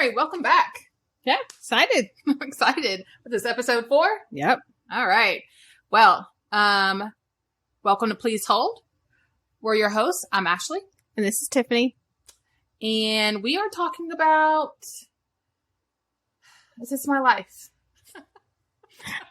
right, welcome back. Yeah, excited. I'm excited. What is this, episode 4? Yep. All right. Well, welcome to Please Hold. We're your hosts. I'm Ashley. And this is Tiffany. And we are talking about, is this my life?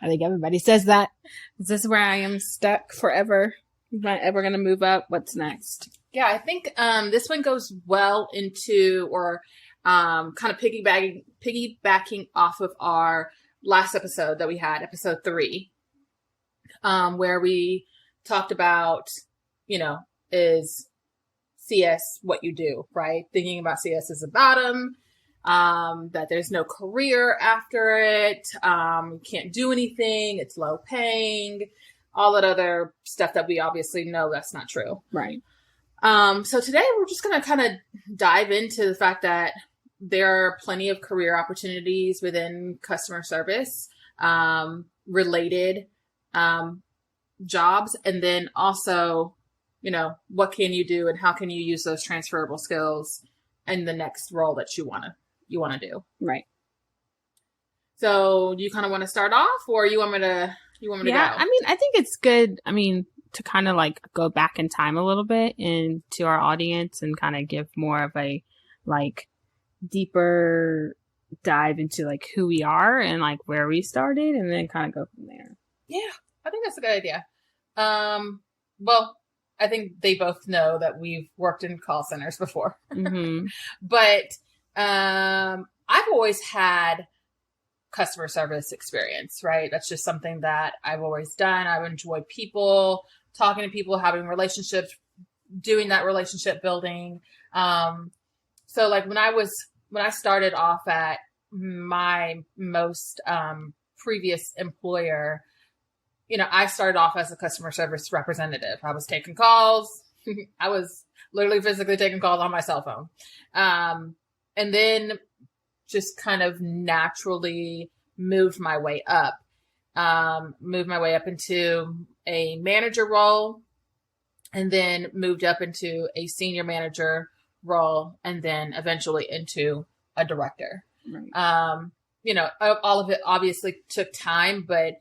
I think everybody says that. Is this where I am stuck forever? I'm not ever going to move up. What's next? Yeah, I think this one goes well into, or kind of piggybacking off of our last episode that we had, episode 3, where we talked about, is CS what you do, right? Thinking about CS as a bottom, that there's no career after it, you can't do anything, it's low paying, all that other stuff that we obviously know that's not true. Right. So today we're just going to kind of dive into the fact that there are plenty of career opportunities within customer service, related, jobs. And then also, what can you do and how can you use those transferable skills in the next role that you want to do. Right. So do you kind of want to start off, or you want me to go? I mean, I think it's good. To kind of like go back in time a little bit into our audience and kind of give more of a like deeper dive into like who we are and like where we started, and then kind of go from there. Yeah, I think that's a good idea. Well, I think they both know that we've worked in call centers before, Mm-hmm. but I've always had customer service experience, right? That's just something that I've always done. I've enjoyed people, talking to people, having relationships, doing that relationship building. So like when I started off at my most previous employer, I started off as a customer service representative. I was taking calls. I was literally physically taking calls on my cell phone. And then just kind of naturally moved my way up into a manager role, and then moved up into a senior manager role, and then eventually into a director. Right. All of it obviously took time, but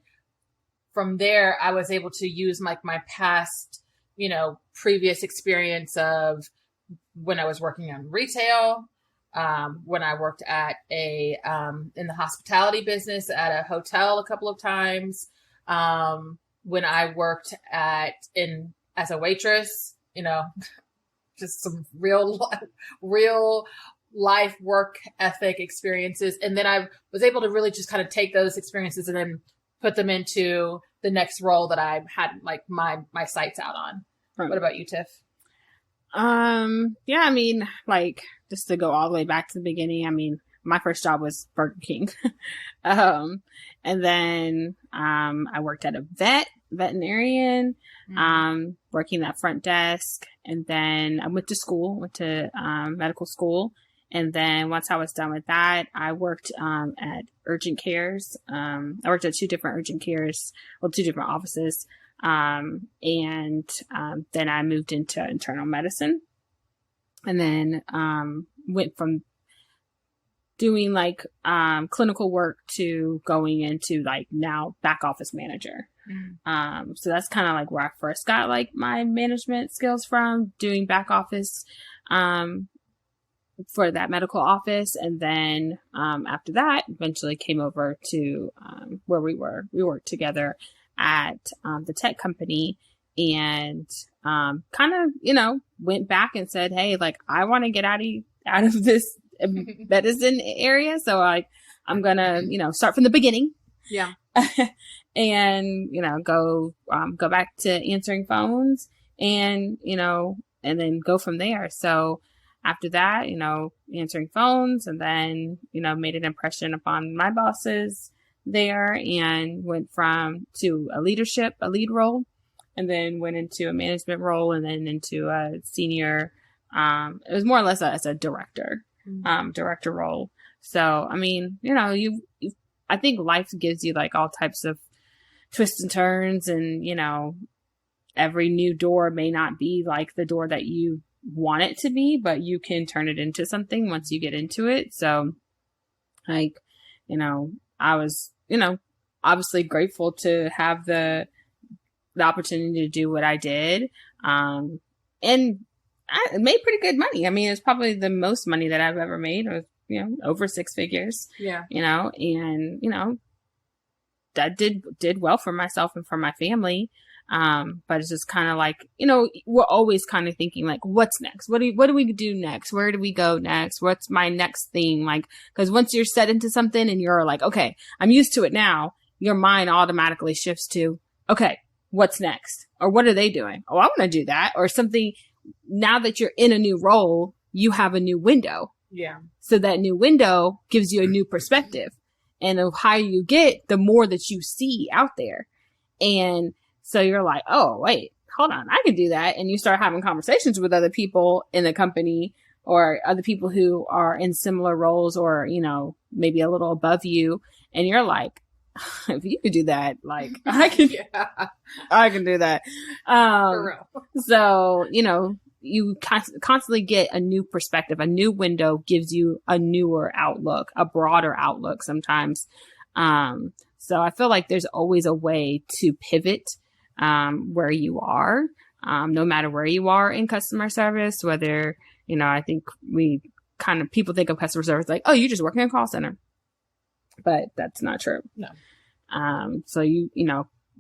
from there I was able to use my past, previous experience of when I was working on retail, when I worked at in the hospitality business at a hotel a couple of times, when I worked as a waitress, just some real life work ethic experiences. And then I was able to really just kind of take those experiences and then put them into the next role that I had like my sights out on. Right. What about you, Tiff? Just to go all the way back to the beginning, my first job was Burger King. And then I worked at a veterinarian, working that front desk. And then I went to medical school. And then once I was done with that, I worked at urgent cares. I worked at 2 different urgent cares, 2 different offices. And then I moved into internal medicine, and then went from doing like clinical work to going into like now back office manager. Mm-hmm. So that's kind of like where I first got like my management skills from, doing back office for that medical office. And then after that, eventually came over to where we worked together at the tech company, and kind of, went back and said, hey, like, I want to get out of this medicine area. So I'm going to, start from the beginning. Yeah. And, go back to answering phones and, and then go from there. So after that, answering phones, and then, made an impression upon my bosses there, and went to a lead role, and then went into a management role, and then into a senior, it was more or less as a director, director role. So, I think life gives you like all types of twists and turns, and, every new door may not be like the door that you want it to be, but you can turn it into something once you get into it. So Like, I was, obviously grateful to have the opportunity to do what I did. And I made pretty good money. I mean, it's probably the most money that I've ever made, or, over 6 figures. Yeah. And, that did well for myself and for my family. But it's just kind of like, we're always kind of thinking like, what's next? What do we do next? Where do we go next? What's my next thing? Like, cause once you're set into something and you're like, okay, I'm used to it now, your mind automatically shifts to, okay, what's next? Or what are they doing? Oh, I want to do that. Or something. Now that you're in a new role, you have a new window. Yeah. So that new window gives you a new perspective. And the higher you get, the more that you see out there. And so you're like, oh, wait, hold on, I can do that. And you start having conversations with other people in the company or other people who are in similar roles or, maybe a little above you. And you're like, if you could do that, like I can, I can do that. For real. So, you constantly get a new perspective. A new window gives you a newer outlook, a broader outlook sometimes. So I feel like there's always a way to pivot where you are, no matter where you are in customer service, whether, I think people think of customer service like, oh, you just work in a call center. But that's not true. No. So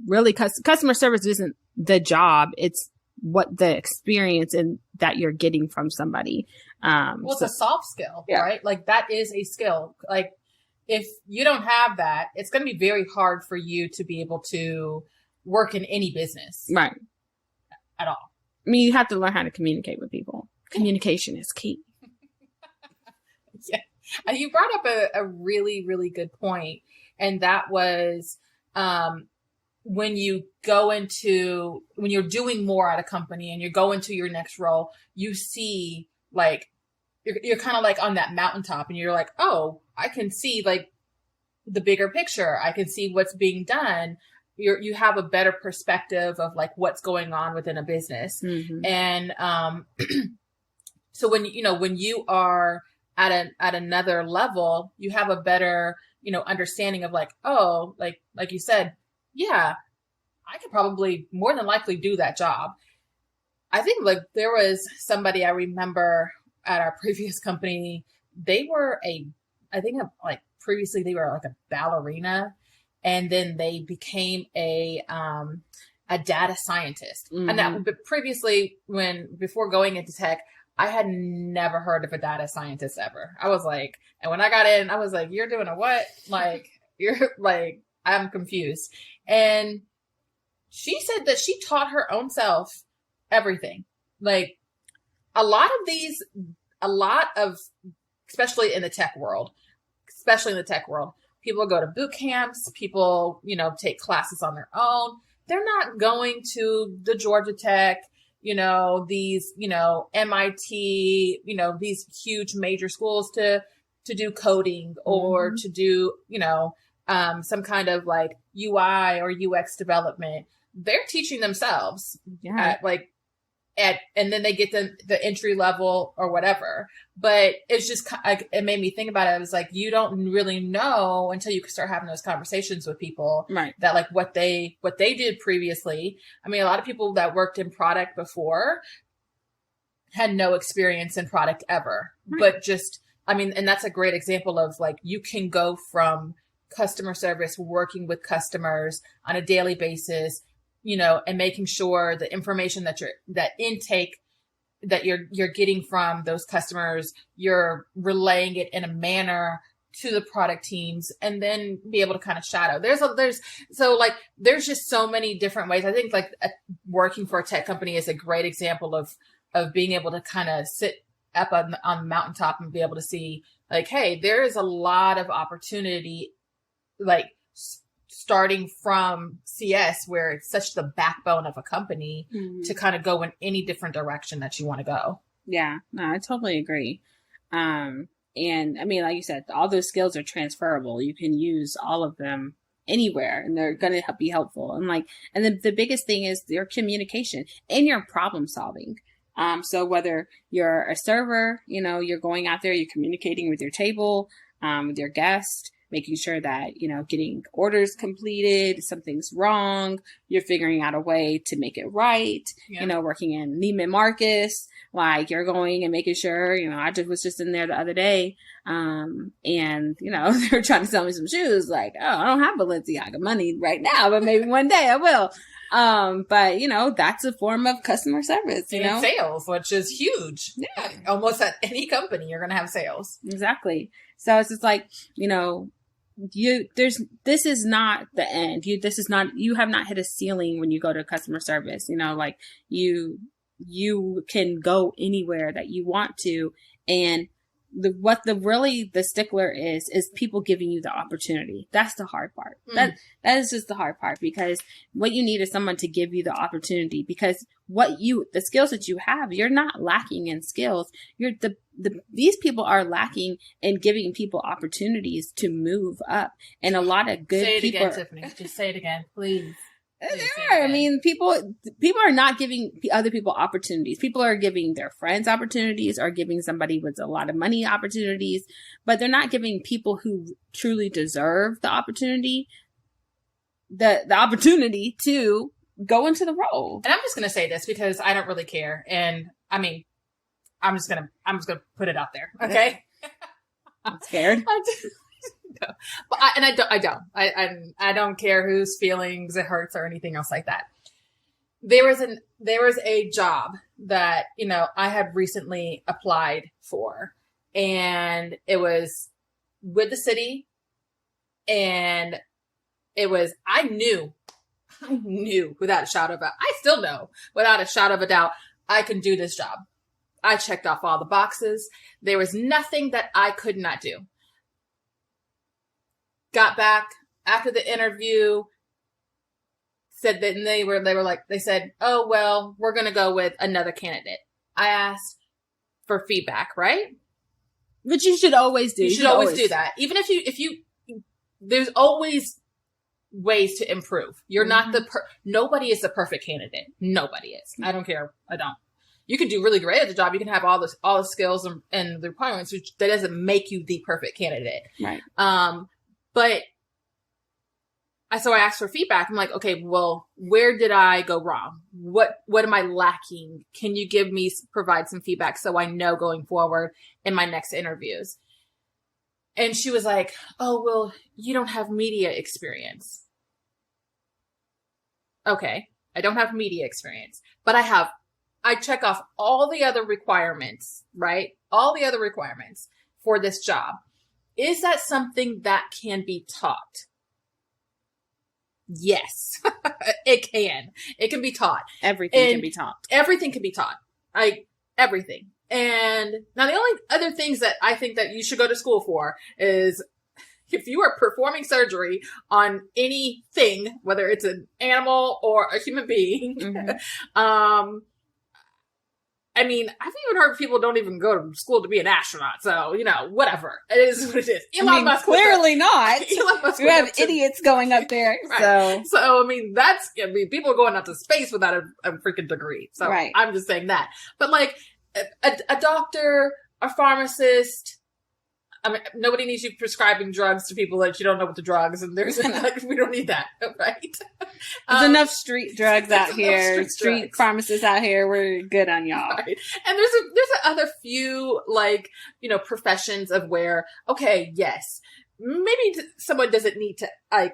really customer service isn't the job. It's what the experience and that you're getting from somebody. It's a soft skill, right? Like that is a skill. Like if you don't have that, it's going to be very hard for you to be able to work in any business. Right. At all. I mean, you have to learn how to communicate with people. Communication is key. Yeah. And you brought up a really, really good point. And that was, when you're doing more at a company and you go into your next role, you see like, you're kind of like on that mountaintop and you're like, oh, I can see like the bigger picture. I can see what's being done. You have a better perspective of like what's going on within a business. Mm-hmm. And, so when you are at another level, you have a better, understanding of like, oh, like you said, yeah, I could probably more than likely do that job. I think like there was somebody I remember at our previous company. They were previously they were like a ballerina, and then they became a data scientist. Mm-hmm. And but previously, before going into tech, I had never heard of a data scientist ever. I was like, and when I got in, I was like, you're doing a what? Like, you're like, I'm confused. And she said that she taught her own self everything. Like a lot of, especially in the tech world, people go to boot camps, people, take classes on their own. They're not going to the Georgia Tech, these, MIT, these huge major schools to do coding or to do, some kind of like UI or UX development. They're teaching themselves and then they get the entry level or whatever. But it's just, it made me think about it. I was like, you don't really know until you start having those conversations with people, right? That like what they did previously. I mean, a lot of people that worked in product before had no experience in product ever, but just, I mean, and that's a great example of like, you can go from customer service, working with customers on a daily basis, and making sure the information that intake that you're getting from those customers, you're relaying it in a manner to the product teams, and then be able to kind of shadow. There's just so many different ways. I think like working for a tech company is a great example of being able to kind of sit up on the mountaintop and be able to see like, hey, there is a lot of opportunity, like starting from CS, where it's such the backbone of a company, to kind of go in any different direction that you want to go. Yeah, no, I totally agree. And I mean, like you said, all those skills are transferable. You can use all of them anywhere, and they're going to be helpful. And then the biggest thing is your communication and your problem solving. So whether you're a server, you're going out there, you're communicating with your table, with your guest, making sure that, getting orders completed, something's wrong, you're figuring out a way to make it right, working in Neiman Marcus, like you're going and making sure, I was just in there the other day, and, they were trying to sell me some shoes, like, oh, I don't have Balenciaga money right now, but maybe one day I will. But that's a form of customer service, and sales, which is huge. Yeah. Almost at any company, you're going to have sales. Exactly. So it's just like, this is not the end. You have not hit a ceiling when you go to customer service, like you can go anywhere that you want to. And the stickler is people giving you the opportunity. That's the hard part. That is just the hard part, because what you need is someone to give you the opportunity, because the skills that you have, you're not lacking in skills. These people are lacking in giving people opportunities to move up. And a lot of good people. Say it again, Tiffany. Just say it again, please. They are. I mean, people are not giving other people opportunities. People are giving their friends opportunities, or giving somebody with a lot of money opportunities, but they're not giving people who truly deserve the opportunity the opportunity to go into the role. And I'm just going to say this because I don't really care. And I mean, I'm just going to put it out there. Okay. I'm scared. No. But I don't care whose feelings it hurts or anything else like that. There was a job that, I had recently applied for, and it was with the city, and I knew without a shadow of I still know without a shadow of a doubt, I can do this job. I checked off all the boxes. There was nothing that I could not do. Got back after the interview, said that they said, oh, well, we're going to go with another candidate. I asked for feedback, right? But you should always do. You should always do that. Even if you, there's always ways to improve. You're not nobody is the perfect candidate. Nobody is. I don't care. I don't. You can do really great at the job. You can have all the skills and the requirements, which that doesn't make you the perfect candidate. Right. But so I asked for feedback. I'm like, okay, well, where did I go wrong? What am I lacking? Can you provide some feedback so I know going forward in my next interviews? And she was like, oh, well, you don't have media experience. Okay. I don't have media experience, but I check off all the other requirements, right? All the other requirements for this job. Is that something that can be taught? Yes, it can. It can be taught. Everything can be taught. Everything can be taught. Everything. And now the only other things that I think that you should go to school for is if you are performing surgery on anything, whether it's an animal or a human being, I mean, I've even heard people don't even go to school to be an astronaut. So, whatever. It is what it is. Elon Musk clearly not. Elon Musk. You have idiots going up there. Right. So, I mean, people are going up to space without a freaking degree. So, right. I'm just saying that. But like a doctor, a pharmacist, I mean, nobody needs you prescribing drugs to people that you don't know what the drugs, and we don't need that, right? There's enough street drugs out here, street pharmacists out here. We're good on y'all. Right. And there's other few professions of where, okay, yes, maybe someone doesn't need to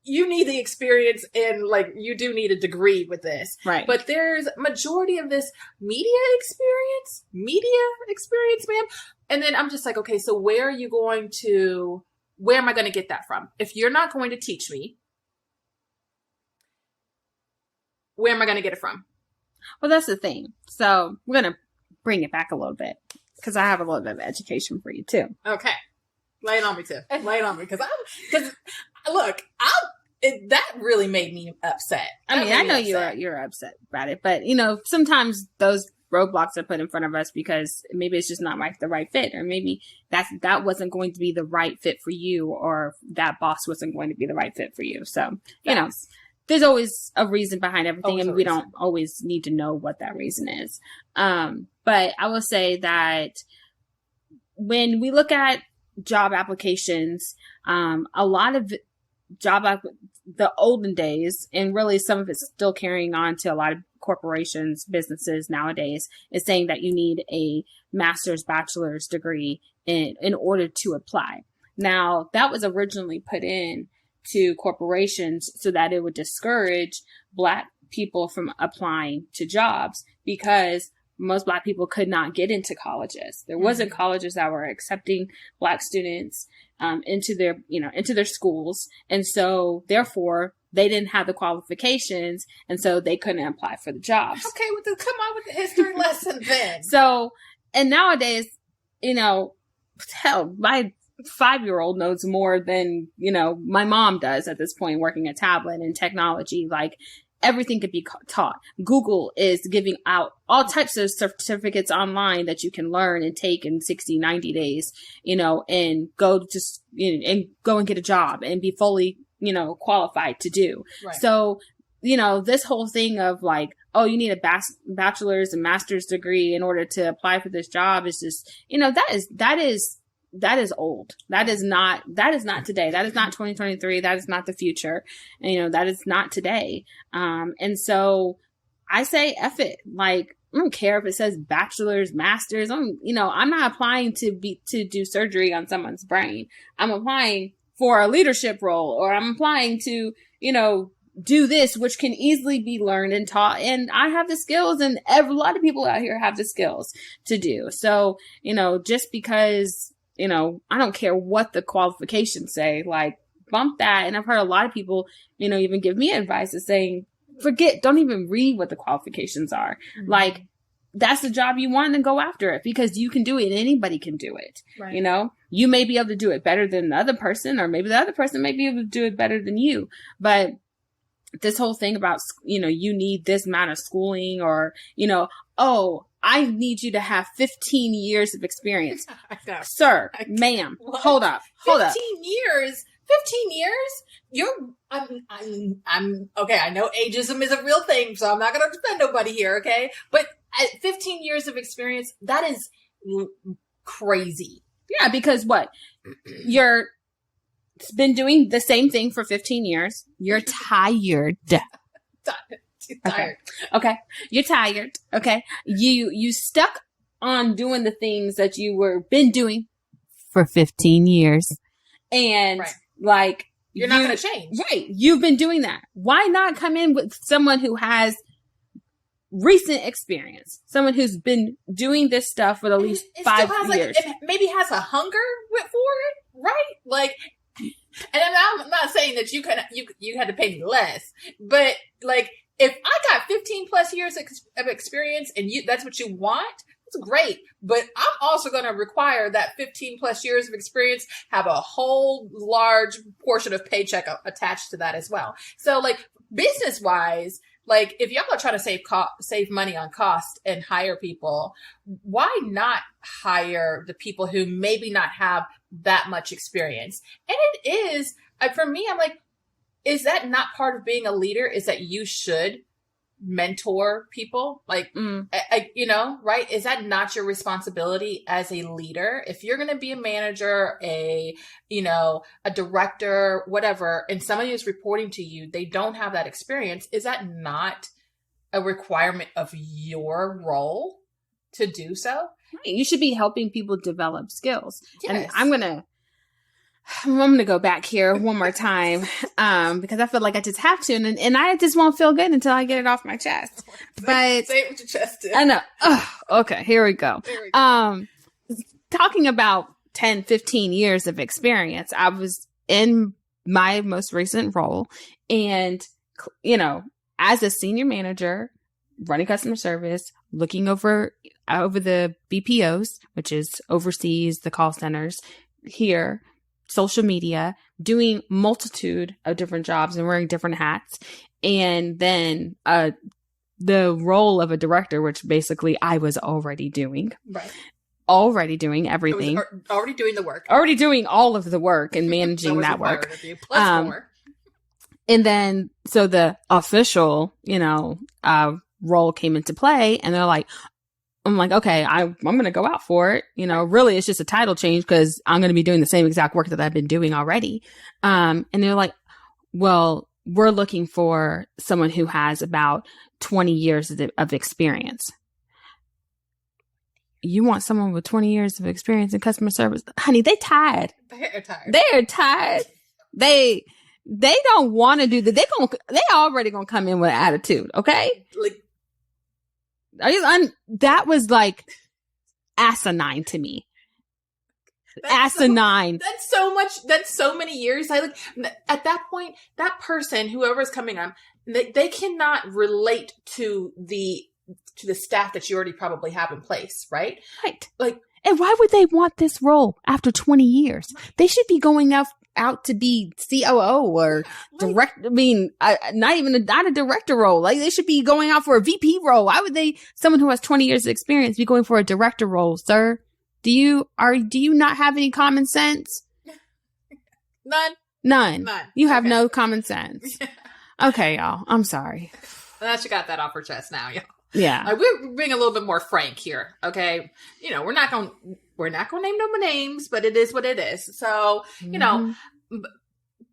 you need the experience and you do need a degree with this. Right. But there's majority of this media experience, ma'am. And then I'm just like, okay, so where am I going to get that from? If you're not going to teach me, where am I going to get it from? Well, that's the thing. So we're going to bring it back a little bit because I have a little bit of education for you too. Okay. Lay it on me too. Lay it on me. Because look, that really made me upset. I mean, I know you're upset about it, but sometimes those roadblocks are put in front of us because maybe it's just not the right fit, or maybe that wasn't going to be the right fit for you, or that boss wasn't going to be the right fit for you. So, there's always a reason behind everything, and we don't always need to know what that reason is. But I will say that when we look at job applications, a lot of the olden days, and really some of it's still carrying on to a lot of corporations, businesses nowadays, is saying that you need a master's, bachelor's degree in order to apply. Now, that was originally put in to corporations so that it would discourage Black people from applying to jobs, because most Black people could not get into colleges. There wasn't colleges that were accepting Black students into their schools. And so therefore they didn't have the qualifications, and so they couldn't apply for the jobs. Okay, come on with the history lesson then. So, and nowadays, hell, my 5-year-old knows more than, my mom does at this point, working a tablet and technology. Like, everything could be taught. Google is giving out all types of certificates online that you can learn and take in 60, 90 days, and go and get a job and be fully, qualified to do. Right. So, this whole thing of like, oh, you need a bachelor's and master's degree in order to apply for this job is just, that is old. That is not today. That is not 2023. That is not the future. And, that is not today. And so I say, F it. Like, I don't care if it says bachelor's, master's. I'm not applying to do surgery on someone's brain. I'm applying for a leadership role, or I'm applying to, do this, which can easily be learned and taught. And I have the skills, and a lot of people out here have the skills to do. So, just because, I don't care what the qualifications say, like, bump that. And I've heard a lot of people, even give me advice of saying, don't even read what the qualifications are. Mm-hmm. Like, that's the job you want, and go after it, because you can do it and anybody can do it. Right. You may be able to do it better than the other person, or maybe the other person may be able to do it better than you. But this whole thing about, you need this amount of schooling, or, oh, I need you to have 15 years of experience. Sir, ma'am, what? Hold up. 15 years? 15 years? I'm okay. I know ageism is a real thing, so I'm not going to defend nobody here. Okay. But at 15 years of experience, that is crazy. Yeah. Because what? You're been doing the same thing for 15 years. You're tired. Tired. Okay. You're tired. Okay. You stuck on doing the things that you been doing for 15 years. And right. Like, you're not going to change. Right. You've been doing that. Why not come in with someone who has recent experience? Someone who's been doing this stuff for at least 5 years. It maybe has a hunger for it. Right. Like, and I'm not saying that you had to pay me less, but like, if I got 15 plus years of experience and that's what you want, that's great. But I'm also going to require that 15 plus years of experience have a whole large portion of paycheck attached to that as well. So like, business wise, like, if y'all are trying to save money on cost and hire people, why not hire the people who maybe not have that much experience? And it is, for me, I'm like, is that not part of being a leader? Is that you should mentor people? Like, right? Is that not your responsibility as a leader? If you're going to be a manager, a director, whatever, and somebody is reporting to you, they don't have that experience. Is that not a requirement of your role to do so? You should be helping people develop skills. Yes. And I'm going to go back here one more time, because I feel like I just have to, and I just won't feel good until I get it off my chest. But say it with your chest. I know. Okay, here we go. Talking about 10, 15 years of experience, I was in my most recent role, and, as a senior manager, running customer service, looking over the BPOs, which is oversees the call centers here, social media, doing multitude of different jobs and wearing different hats. And then the role of a director, which basically I was already doing. Right. Already doing everything. Already doing the work. Already doing all of the work and managing that work. Plus more. And then, so the official, role came into play, and they're like, I'm like, okay, I'm going to go out for it. You know, really, it's just a title change because I'm going to be doing the same exact work that I've been doing already. And they're like, well, we're looking for someone who has about 20 years of experience. You want someone with 20 years of experience in customer service? Honey, they tired. They're tired. They're tired. They don't want to do that. They already gonna come in with an attitude. Okay. Like, that was like asinine to me. Asinine. That's so much. That's so many years. I like at that point, that person, whoever's coming on, they cannot relate to the staff that you already probably have in place, right? Right. Like, and why would they want this role after 20 years? They should be going out to be COO or direct. I mean, not a director role. Like they should be going out for a VP role. Why would someone who has 20 years of experience be going for a director role, sir? Do you not have any common sense? None. You have no common sense. Okay, y'all. I'm sorry. That you got that off her chest now, y'all. Yeah. We're being a little bit more frank here, okay? You know, we're not going to name no names, but it is what it is. So, you know,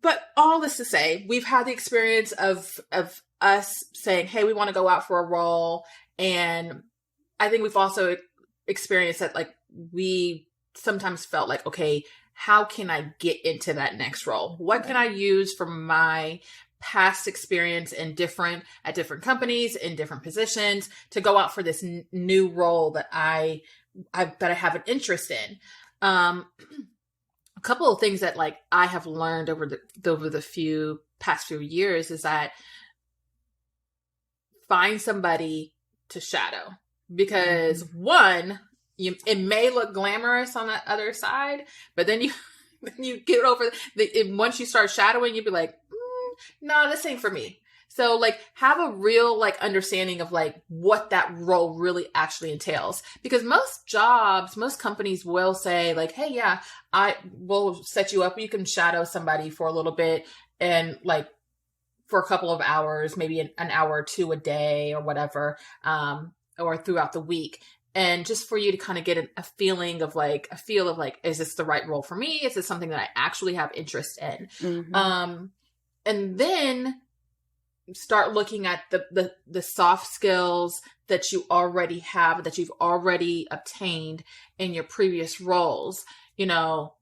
but all this to say, we've had the experience of us saying, hey, we want to go out for a role. And I think we've also experienced that, like, we sometimes felt like, okay, how can I get into that next role? What can I use from my past experience at different companies in different positions to go out for this new role that I have an interest in? A couple of things that like I have learned over the past few years is that find somebody to shadow, because one, it may look glamorous on the other side, but then you get over once you start shadowing, you'll be like, no, this ain't for me. So like have a real like understanding of like what that role really actually entails, because most companies will say like, hey, yeah, I will set you up. You can shadow somebody for a little bit and like for a couple of hours, maybe an hour or two a day or whatever, or throughout the week. And just for you to kind of get a feel of like, is this the right role for me? Is this something that I actually have interest in? Mm-hmm. And then start looking at the soft skills that you already have, that you've already obtained in your previous roles. You know,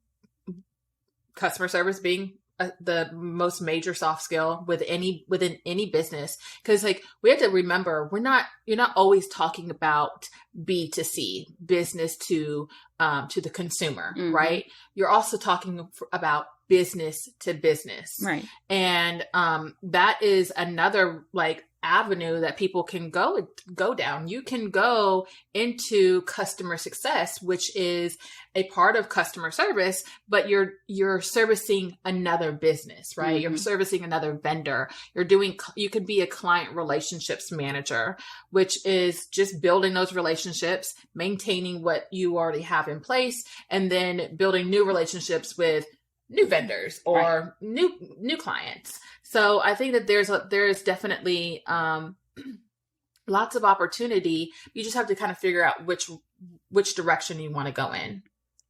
customer service being the most major soft skill within any business, because like we have to remember you're not always talking about B2C, business to the consumer, mm-hmm. right? You're also talking about business to business, right? And that is another like avenue that people can go down. You can go into customer success, which is a part of customer service, but you're servicing another business, right? Mm-hmm. You're servicing another vendor. You could be a client relationships manager, which is just building those relationships, maintaining what you already have in place, and then building new relationships with new vendors or right. new clients. So I think that there's definitely lots of opportunity. You just have to kind of figure out which direction you want to go in.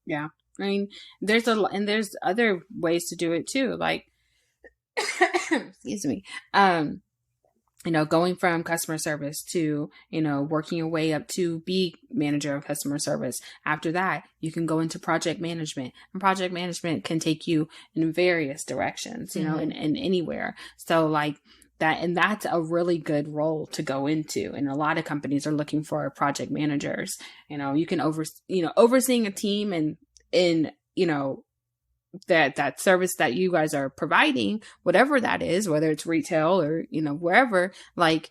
Yeah. I mean, there's other ways to do it too. Like, excuse me. Going from customer service to, working your way up to be manager of customer service. After that, you can go into project management, and project management can take you in various directions, mm-hmm. in anywhere. So like that, and that's a really good role to go into. And a lot of companies are looking for project managers. You can overseeing a team and that service that you guys are providing, whatever that is, whether it's retail or, wherever, like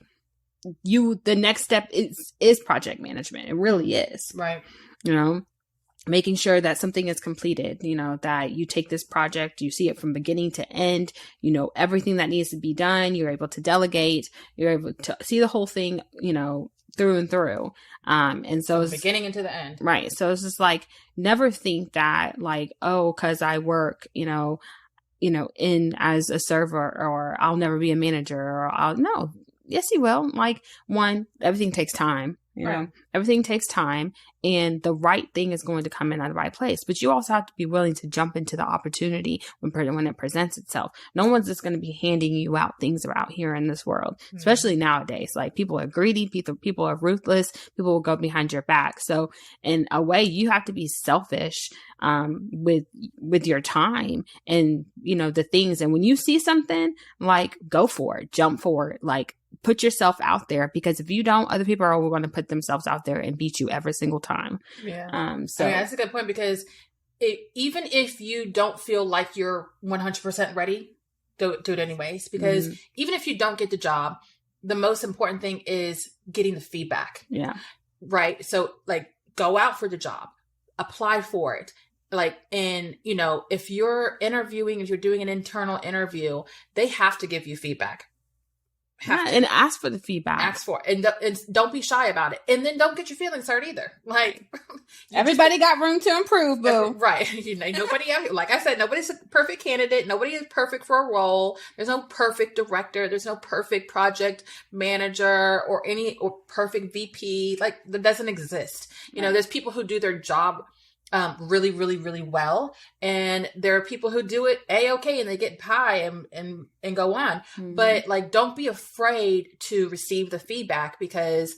the next step is project management. It really is. Right. Making sure that something is completed, that you take this project, you see it from beginning to end, everything that needs to be done, you're able to delegate, you're able to see the whole thing, through and through. And so it's beginning into the end. Right. So it's just like, never think that like, oh, cause I work, in as a server, or I'll never be a manager, or no, yes, you will. Like, one, everything takes time. You know, everything takes time, and the right thing is going to come in at the right place. But you also have to be willing to jump into the opportunity when it presents itself. No one's just going to be handing you out things out here in this world, especially nowadays. Like, people are greedy, people are ruthless, people will go behind your back. So in a way, you have to be selfish with your time and, you know, the things. And when you see something, like, go for it, jump for it, like, put yourself out there, because if you don't, other people are going to put themselves out there and beat you every single time. Yeah. So that's a good point, because even if you don't feel like you're 100% ready, do it anyways, because even if you don't get the job, the most important thing is getting the feedback. Yeah. Right. So, like, go out for the job, apply for it. Like, and, you know, if you're interviewing, if you're doing an internal interview, they have to give you feedback. And ask for the feedback. Ask for it. And don't be shy about it. And then don't get your feelings hurt either. Like, everybody got room to improve, boo. Right. You know, nobody out here, like I said, nobody's a perfect candidate. Nobody is perfect for a role. There's no perfect director. There's no perfect project manager or perfect VP. Like, that doesn't exist. You know, there's people who do their job really, really, really well. And there are people who do it A-okay and they get pie and go on. But, like, don't be afraid to receive the feedback, because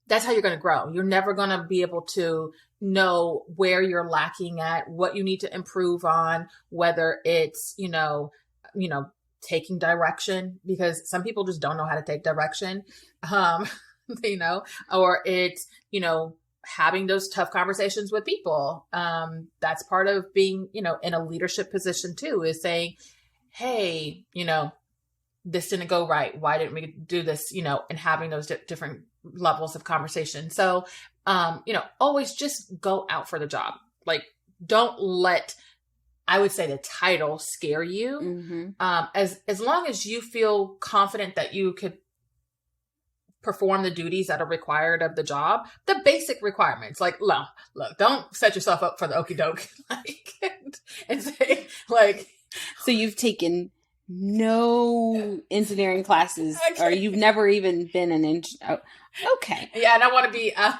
that's how you're going to grow. You're never going to be able to know where you're lacking at, what you need to improve on, whether it's, you know, taking direction, because some people just don't know how to take direction, you know, or it's, you know, having those tough conversations with people. That's part of being, you know, in a leadership position too, is saying, hey, you know, this didn't go right. Why didn't we do this? You know, and having those different levels of conversation. So, you know, always just go out for the job. Like, don't let, I would say, the title scare you. As long as you feel confident that you could perform the duties that are required of the job, the basic requirements. Like, look, don't set yourself up for the okie doke, like, and say, like, so you've taken no engineering classes, or you've never even been an engineer. Okay. Yeah, and I want to be, I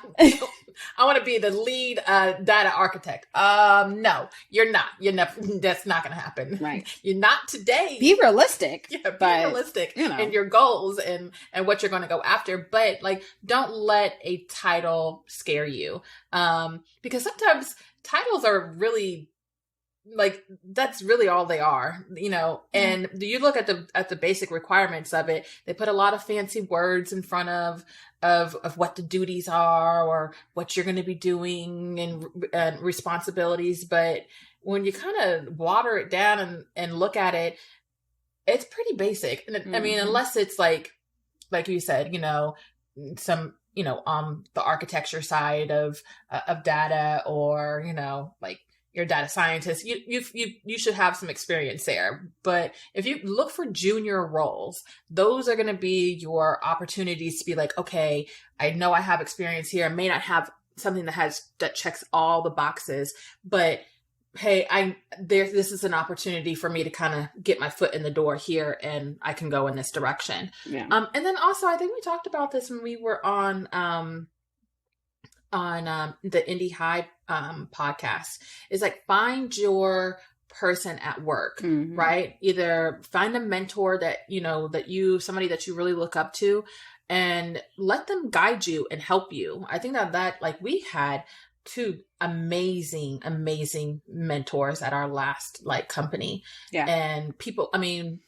want to be the lead data architect. No, you're not. You're never. That's not going to happen. Right. You're not today. Be realistic. Yeah, be realistic, you know, in your goals and what you're going to go after. But, like, don't let a title scare you, because sometimes titles are really, like, that's really all they are, you know. And you look at the basic requirements of it, they put a lot of fancy words in front of what the duties are or what you're going to be doing and responsibilities. But when you kind of water it down and look at it, it's pretty basic. And I mean, unless it's like you said, you know, some, you know, on the architecture side of data, or, you know, like, you're a data scientist, you should have some experience there. But if you look for junior roles, those are going to be your opportunities to be like, okay, I know I have experience here. I may not have something that checks all the boxes, but hey, this is an opportunity for me to kind of get my foot in the door here, and I can go in this direction. Yeah. And then also, I think we talked about this when we were on the Indie High podcast, is like, find your person at work, right? Either find a mentor that, you know, somebody that you really look up to, and let them guide you and help you. I think that like, we had two amazing mentors at our last, like, company. Yeah. And people, I mean,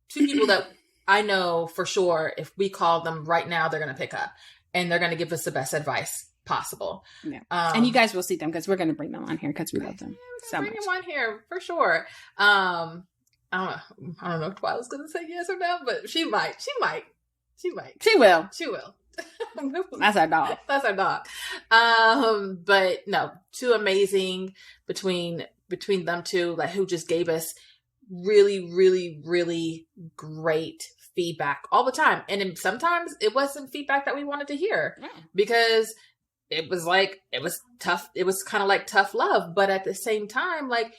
two people that I know for sure, if we call them right now, they're going to pick up. And they're going to give us the best advice possible. Yeah. And you guys will see them, because we're going to bring them on here, because we love them so much. Bring them on here for sure. I don't know if Twyla's going to say yes or no, but she might. She will. That's our dog. That's our dog. But no, two amazing between them two, like, who just gave us really, really, really great feedback all the time. And sometimes it wasn't feedback that we wanted to hear, because it was tough. It was kind of like tough love, but at the same time, like,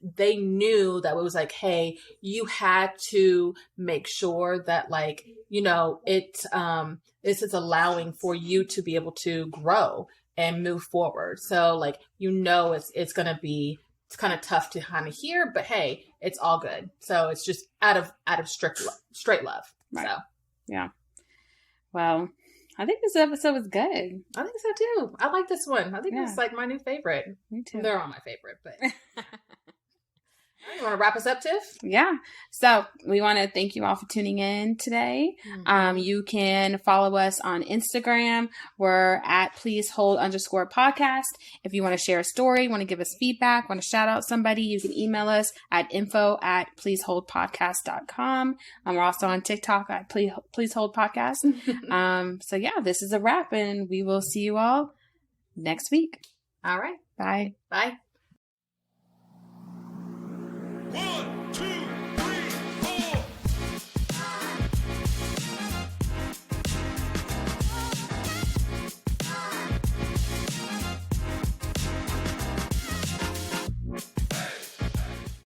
they knew that it was like, hey, you had to make sure that, like, this is allowing for you to be able to grow and move forward. So like, it's going to be, it's kind of tough to kind of hear, but hey, it's all good. So it's just out of straight love. Right. So yeah. Well, I think this episode was good. I think so too. I like this one. I think it's like my new favorite. Me too. They're all my favorite, but you want to wrap us up, Tiff? Yeah. So we want to thank you all for tuning in today. Mm-hmm. You can follow us on Instagram. We're at pleasehold_podcast. If you want to share a story, want to give us feedback, want to shout out somebody, you can email us at info@pleaseholdpodcast.com. We're also on TikTok at pleaseholdpodcast. So yeah, this is a wrap, and we will see you all next week. All right. Bye. Bye.